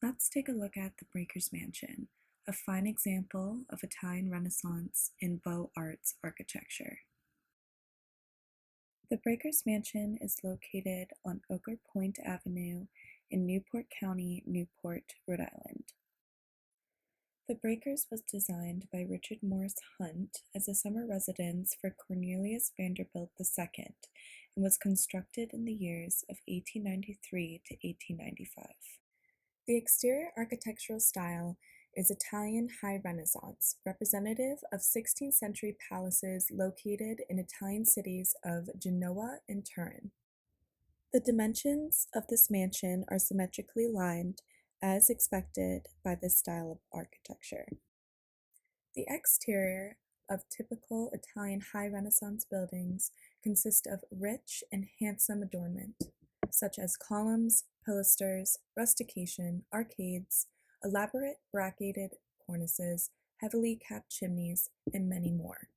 Let's take a look at the Breakers Mansion, a fine example of Italian Renaissance in Beaux Arts architecture. The Breakers Mansion is located on Oker Point Avenue in Newport County, Newport, Rhode Island. The Breakers was designed by Richard Morris Hunt as a summer residence for Cornelius Vanderbilt II and was constructed in the years of 1893 to 1895. The exterior architectural style is Italian High Renaissance, representative of 16th century palaces located in Italian cities of Genoa and Turin. The dimensions of this mansion are symmetrically lined, as expected by this style of architecture. The exterior of typical Italian High Renaissance buildings consists of rich and handsome adornment, such as columns, pilasters, rustication, arcades, elaborate bracketed cornices, heavily capped chimneys, and many more.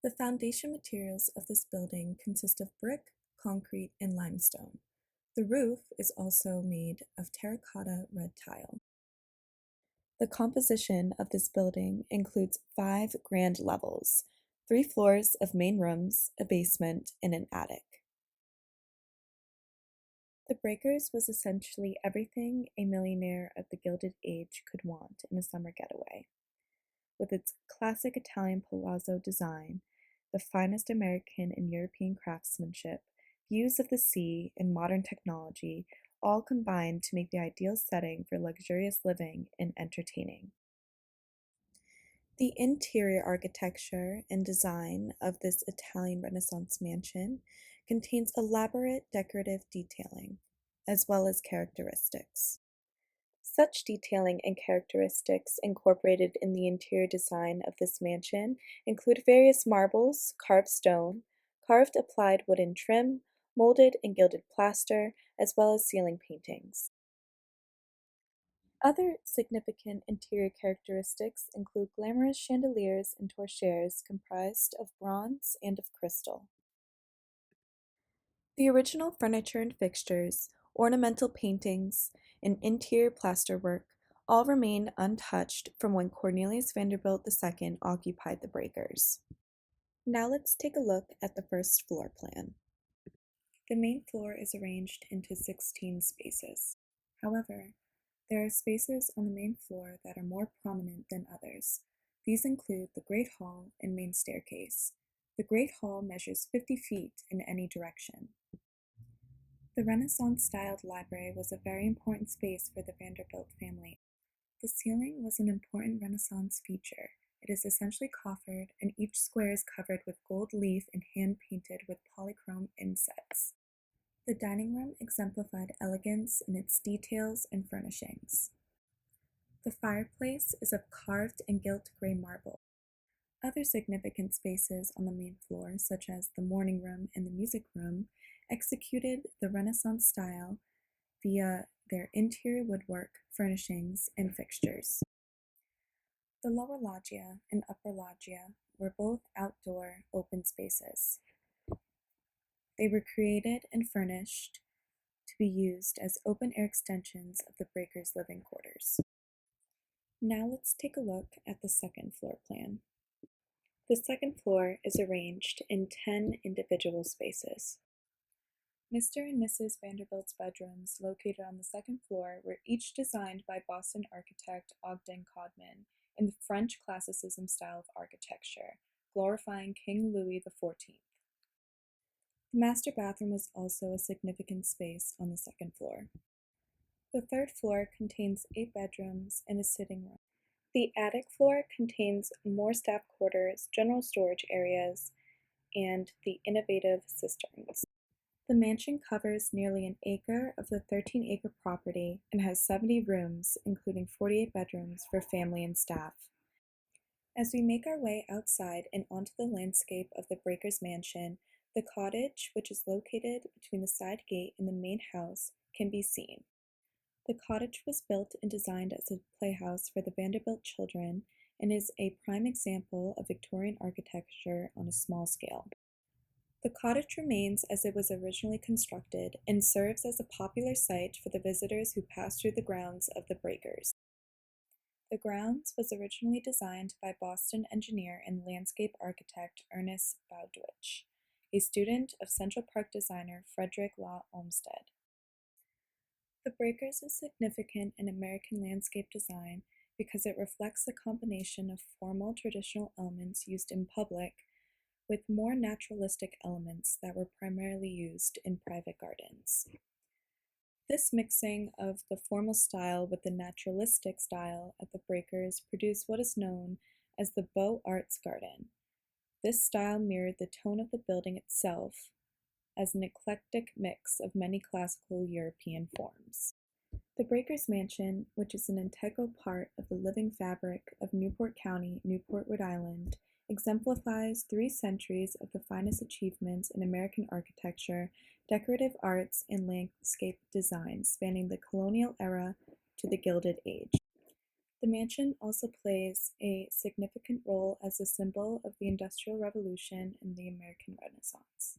The foundation materials of this building consist of brick, concrete, and limestone. The roof is also made of terracotta red tile. The composition of this building includes 5 grand levels, 3 floors of main rooms, a basement, and an attic. The Breakers was essentially everything a millionaire of the Gilded Age could want in a summer getaway. With its classic Italian palazzo design, the finest American and European craftsmanship, views of the sea, and modern technology all combined to make the ideal setting for luxurious living and entertaining. The interior architecture and design of this Italian Renaissance mansion contains elaborate decorative detailing, as well as characteristics. Such detailing and characteristics incorporated in the interior design of this mansion include various marbles, carved stone, carved applied wooden trim, molded and gilded plaster, as well as ceiling paintings. Other significant interior characteristics include glamorous chandeliers and torchères comprised of bronze and of crystal. The original furniture and fixtures, ornamental paintings, and interior plasterwork all remain untouched from when Cornelius Vanderbilt II occupied the Breakers. Now let's take a look at the first floor plan. The main floor is arranged into 16 spaces. However, there are spaces on the main floor that are more prominent than others. These include the Great Hall and main staircase. The Great Hall measures 50 feet in any direction. The Renaissance-styled library was a very important space for the Vanderbilt family. The ceiling was an important Renaissance feature. It is essentially coffered, and each square is covered with gold leaf and hand-painted with polychrome insets. The dining room exemplified elegance in its details and furnishings. The fireplace is of carved and gilt gray marble. Other significant spaces on the main floor, such as the morning room and the music room, executed the Renaissance style via their interior woodwork, furnishings, and fixtures. The lower loggia and upper loggia were both outdoor open spaces. They were created and furnished to be used as open-air extensions of the Breakers' living quarters. Now let's take a look at the second floor plan. The second floor is arranged in 10 individual spaces. Mr. and Mrs. Vanderbilt's bedrooms, located on the second floor, were each designed by Boston architect Ogden Codman in the French Classicism style of architecture, glorifying King Louis XIV. The master bathroom was also a significant space on the second floor. The third floor contains 8 bedrooms and a sitting room. The attic floor contains more staff quarters, general storage areas, and the innovative cisterns. The mansion covers nearly an acre of the 13-acre property and has 70 rooms, including 48 bedrooms for family and staff. As we make our way outside and onto the landscape of the Breakers Mansion, the cottage, which is located between the side gate and the main house, can be seen. The cottage was built and designed as a playhouse for the Vanderbilt children and is a prime example of Victorian architecture on a small scale. The cottage remains as it was originally constructed and serves as a popular site for the visitors who pass through the grounds of the breakers. The grounds was originally designed by Boston engineer and landscape architect Ernest Bowditch, a student of Central Park designer Frederick Law Olmsted. The breakers is significant in American landscape design because it reflects the combination of formal traditional elements used in public with more naturalistic elements that were primarily used in private gardens. This mixing of the formal style with the naturalistic style at the breakers produced what is known as the Beaux Arts garden. This style mirrored the tone of the building itself as an eclectic mix of many classical European forms. The Breakers Mansion, which is an integral part of the living fabric of Newport County, Newport, Rhode Island, exemplifies 3 centuries of the finest achievements in American architecture, decorative arts, and landscape design spanning the colonial era to the Gilded Age. The mansion also plays a significant role as a symbol of the Industrial Revolution and the American Renaissance.